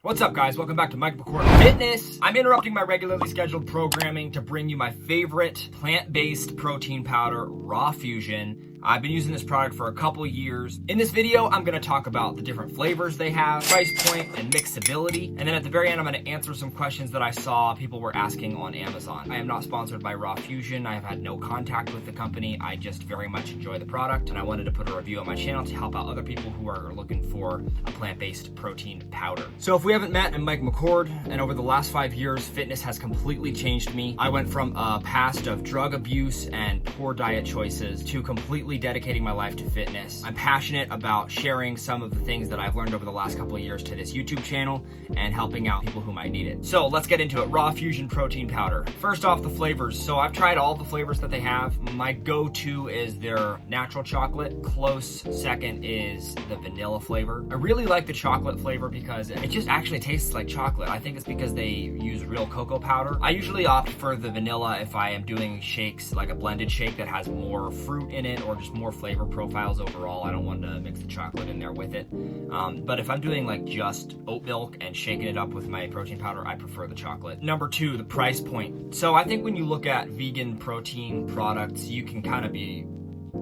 What's up, guys? Welcome back to Mccord Fitness. I'm interrupting my regularly scheduled programming to bring you my favorite plant-based protein powder, Raw Fusion. I've been using this product for a couple years. In this video, I'm gonna talk about the different flavors they have, price point, and mixability. And then at the very end, I'm gonna answer some questions that I saw people were asking on Amazon. I am not sponsored by Raw Fusion. I have had no contact with the company. I just very much enjoy the product, and I wanted to put a review on my channel to help out other people who are looking for a plant-based protein powder. So if we haven't met, I'm Mike Mccord, and over the last 5 years, fitness has completely changed me. I went from a past of drug abuse and poor diet choices to completely dedicating my life to fitness. I'm passionate about sharing some of the things that I've learned over the last couple of years to this YouTube channel and helping out people who might need it. So let's get into it. Raw Fusion protein powder. First off, the flavors. So I've tried all the flavors that they have. My go-to is their natural chocolate. Close second is the vanilla flavor. I really like the chocolate flavor because it just actually tastes like chocolate. I think it's because they use real cocoa powder. I usually opt for the vanilla if I am doing shakes, like a blended shake that has more fruit in it or just more flavor profiles overall. I don't want to mix the chocolate in there with it. But if I'm doing like just oat milk and shaking it up with my protein powder, I prefer the chocolate. Number two, the price point. So I think when you look at vegan protein products, you can kind of be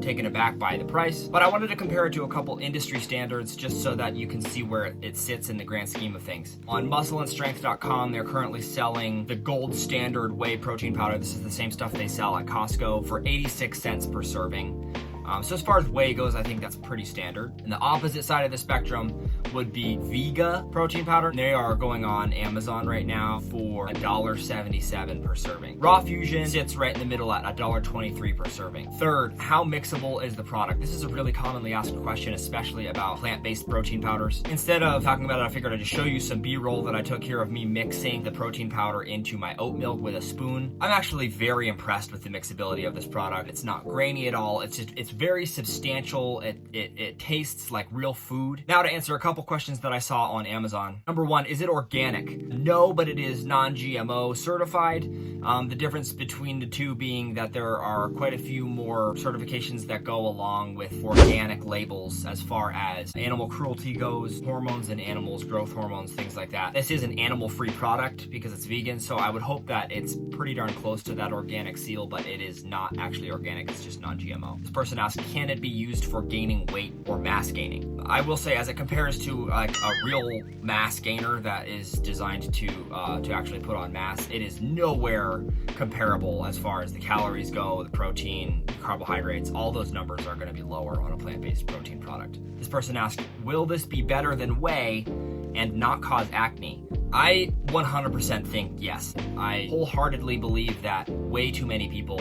taken aback by the price, but I wanted to compare it to a couple industry standards just so that you can see where it sits in the grand scheme of things. On muscleandstrength.com, they're currently selling the gold standard whey protein powder. This is the same stuff they sell at Costco for 86 cents per serving. So as far as whey goes, I think that's pretty standard. And the opposite side of the spectrum would be Vega protein powder. They are going on Amazon right now for $1.77 per serving. Raw Fusion sits right in the middle at $1.23 per serving. Third, how mixable is the product? This is a really commonly asked question, especially about plant-based protein powders. Instead of talking about it, I figured I'd just show you some B-roll that I took here of me mixing the protein powder into my oat milk with a spoon. I'm actually very impressed with the mixability of this product. It's not grainy at all. It's very substantial. It tastes like real food. Now to answer a couple questions that I saw on Amazon. Number one, is it organic? No, but it is non-GMO certified. The difference between the two being that there are quite a few more certifications that go along with organic labels as far as animal cruelty goes, hormones in animals, growth hormones, things like that. This is an animal-free product because it's vegan, so I would hope that it's pretty darn close to that organic seal, but it is not actually organic, it's just non-GMO. This person asked, can it be used for gaining weight or mass gaining? I will say, as it compares to like a real mass gainer that is designed to actually put on mass, it is nowhere comparable as far as the calories go, the protein, carbohydrates. All those numbers are going to be lower on a plant-based protein product. This person asked, will this be better than whey and not cause acne? I 100% think yes. I wholeheartedly believe that way too many people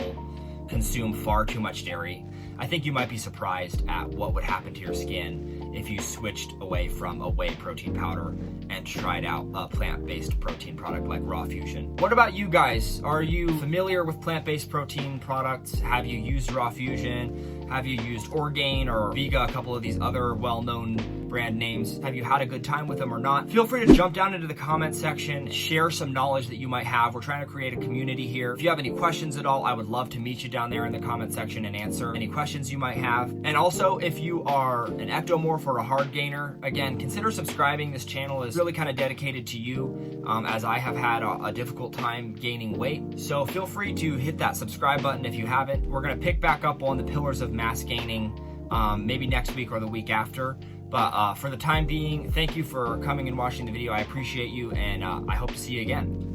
consume far too much dairy. I think you might be surprised at what would happen to your skin if you switched away from a whey protein powder and tried out a plant-based protein product like Raw Fusion. What about you guys? Are you familiar with plant-based protein products? Have you used Raw Fusion? Have you used Orgain or Vega, a couple of these other well-known brand names? Have you had a good time with them or not? Feel free to jump down into the comment section, share some knowledge that you might have. We're trying to create a community here. If you have any questions at all, I would love to meet you down there in the comment section and answer any questions you might have. And also, if you are an ectomorph or a hard gainer, again, consider subscribing. This channel is really kind of dedicated to you, as I have had a difficult time gaining weight. So feel free to hit that subscribe button if you haven't. We're gonna pick back up on the pillars of mass gaining maybe next week or the week after. But for the time being, thank you for coming and watching the video. I appreciate you, and I hope to see you again.